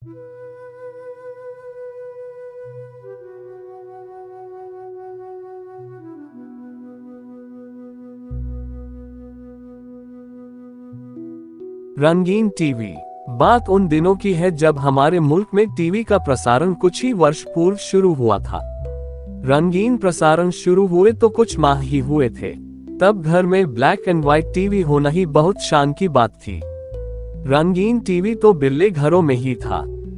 रंगीन टीवी। बात उन दिनों की है जब हमारे मुल्क में टीवी का प्रसारण कुछ ही वर्ष पूर्व शुरू हुआ था। रंगीन प्रसारण शुरू हुए तो कुछ माह ही हुए थे। तब घर में ब्लैक एंड व्हाइट टीवी होना ही बहुत शान की बात थी। रंगीन टीवी तो बिरले घरों में ही था।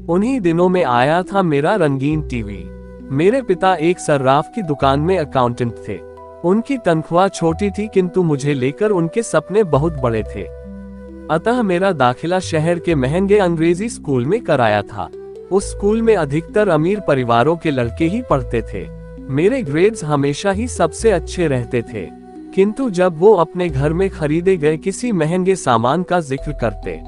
उन्हीं दिनों में आया था मेरा रंगीन टीवी। मेरे पिता एक सर्राफ की दुकान में अकाउंटेंट थे। उनकी तनख्वाह छोटी थी किंतु मुझे लेकर उनके सपने बहुत बड़े थे। अतः मेरा दाखिला शहर के महंगे अंग्रेजी स्कूल में कराया था। उस स्कूल में अधिकतर अमीर परिवारों के लड़के ही पढ़ते थे। मेरे ग्रेड्स हमेशा ही सबसे अच्छे रहते थे, किंतु जब वो अपने घर में खरीदे गए किसी महंगे सामान का जिक्र करते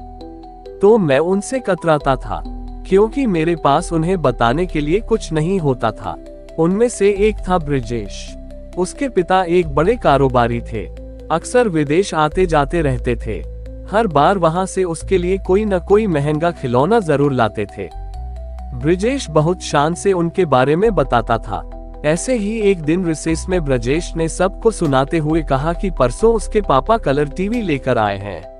तो मैं उनसे कतराता था, क्योंकि मेरे पास उन्हें बताने के लिए कुछ नहीं होता था। उनमें से एक था ब्रिजेश। उसके पिता एक बड़े कारोबारी थे। अक्सर विदेश आते जाते रहते थे। हर बार वहां से उसके लिए कोई न कोई महंगा खिलौना जरूर लाते थे। ब्रिजेश बहुत शान से उनके बारे में बताता था। ऐसे ही एक दिन रिसेस में ब्रजेश ने सबको सुनाते हुए कहा कि परसों उसके पापा कलर टीवी लेकर आए हैं।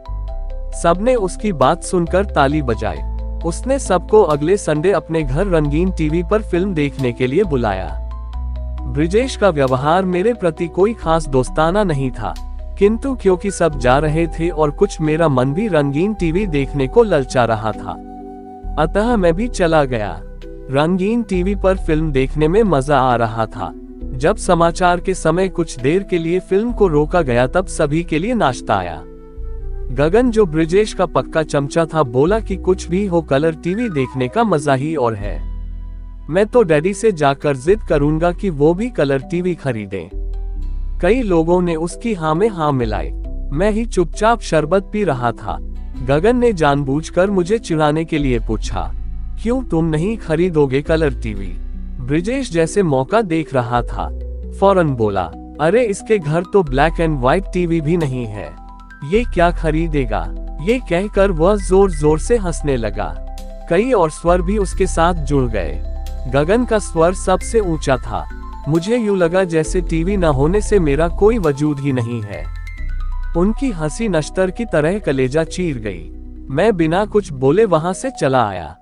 सबने उसकी बात सुनकर ताली बजाई। उसने सबको अगले संडे अपने घर रंगीन टीवी पर फिल्म देखने के लिए बुलाया। ब्रिजेश का व्यवहार मेरे प्रति कोई खास दोस्ताना नहीं था, किंतु क्योंकि सब जा रहे थे और कुछ मेरा मन भी रंगीन टीवी देखने को ललचा रहा था, अतः मैं भी चला गया। रंगीन टीवी पर फिल्म देखने में मजा आ रहा था। जब समाचार के समय कुछ देर के लिए फिल्म को रोका गया तब सभी के लिए नाश्ता आया। गगन, जो ब्रिजेश का पक्का चमचा था, बोला कि कुछ भी हो कलर टीवी देखने का मजा ही और है। मैं तो डैडी से जाकर जिद करूंगा कि वो भी कलर टीवी खरीदें। कई लोगों ने उसकी हाँ में हाँ मिलाई। मैं ही चुपचाप शरबत पी रहा था। गगन ने जानबूझकर मुझे चिढ़ाने के लिए पूछा, क्यों तुम नहीं खरीदोगे कलर टीवी? ब्रिजेश जैसे मौका देख रहा था, फौरन बोला, अरे इसके घर तो ब्लैक एंड व्हाइट टीवी भी नहीं है, ये क्या खरीदेगा? ये कहकर वह जोर जोर से हंसने लगा। कई और स्वर भी उसके साथ जुड़ गए। गगन का स्वर सबसे ऊंचा था। मुझे यूं लगा जैसे टीवी न होने से मेरा कोई वजूद ही नहीं है। उनकी हंसी नश्तर की तरह कलेजा चीर गई। मैं बिना कुछ बोले वहां से चला आया।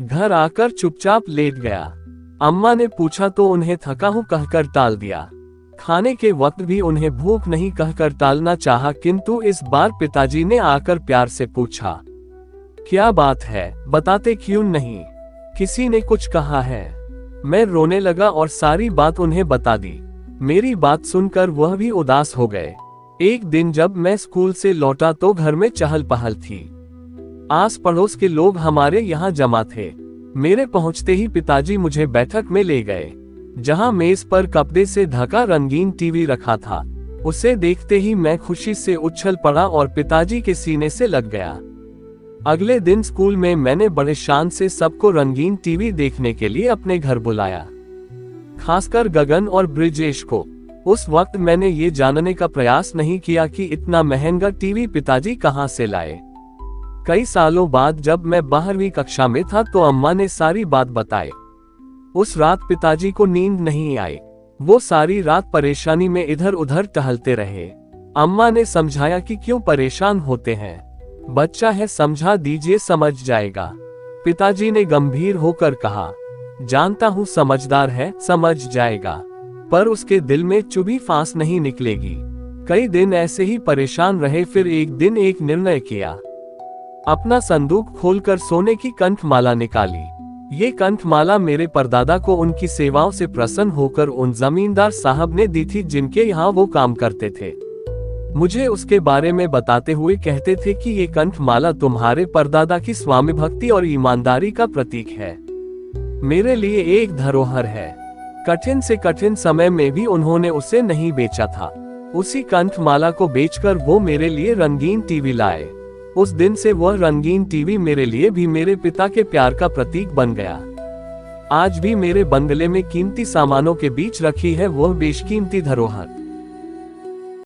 घर आकर चुपचाप लेट गया। अम्मा ने पूछा तो उन्हें थका हूं कहकर टाल दिया। खाने के वक्त भी उन्हें भूख नहीं कहकर टालना चाहा, किंतु इस बार पिताजी ने आकर प्यार से पूछा, क्या बात है, बताते क्यों नहीं? किसी ने कुछ कहा है? मैं रोने लगा और सारी बात उन्हें बता दी। मेरी बात सुनकर वह भी उदास हो गए। एक दिन जब मैं स्कूल से लौटा तो घर में चहल पहल थी। आस पड़ोस के लोग हमारे यहाँ जमा थे। मेरे पहुंचते ही पिताजी मुझे बैठक में ले गए, जहां मेज पर कपड़े से ढका रंगीन टीवी रखा था। उसे देखते ही मैं खुशी से उछल पड़ा और पिताजी के सीने से लग गया। अगले दिन स्कूल में मैंने बड़े शान से सबको रंगीन टीवी देखने के लिए अपने घर बुलाया, खासकर गगन और ब्रिजेश को। उस वक्त मैंने ये जानने का प्रयास नहीं किया कि इतना महंगा टीवी पिताजी कहां से लाए। कई सालों बाद जब मैं 12वीं कक्षा में था तो अम्मा ने सारी बात बताई। उस रात पिताजी को नींद नहीं आई। वो सारी रात परेशानी में इधर उधर टहलते रहे। अम्मा ने समझाया कि क्यों परेशान होते हैं, बच्चा है, समझा दीजिए, समझ जाएगा। पिताजी ने गंभीर होकर कहा, जानता हूँ समझदार है, समझ जाएगा, पर उसके दिल में चुभी फांस नहीं निकलेगी। कई दिन ऐसे ही परेशान रहे। फिर एक दिन एक निर्णय किया। अपना संदूक खोलकर सोने की कंठमाला निकाली। ये कंठमाला मेरे परदादा को उनकी सेवाओं से प्रसन्न होकर उन जमींदार साहब ने दी थी जिनके यहाँ वो काम करते थे। मुझे उसके बारे में बताते हुए कहते थे कि ये कंठमाला तुम्हारे परदादा की स्वामी भक्ति और ईमानदारी का प्रतीक है। मेरे लिए एक धरोहर है। कठिन से कठिन समय में भी उन्होंने उसे नहीं बेचा था। उसी कंठमाला को बेचकर वो मेरे लिए रंगीन टीवी लाए। उस दिन से वह रंगीन टीवी मेरे लिए भी मेरे पिता के प्यार का प्रतीक बन गया। आज भी मेरे बंगले में कीमती सामानों के बीच रखी है वह बेशकीमती धरोहर।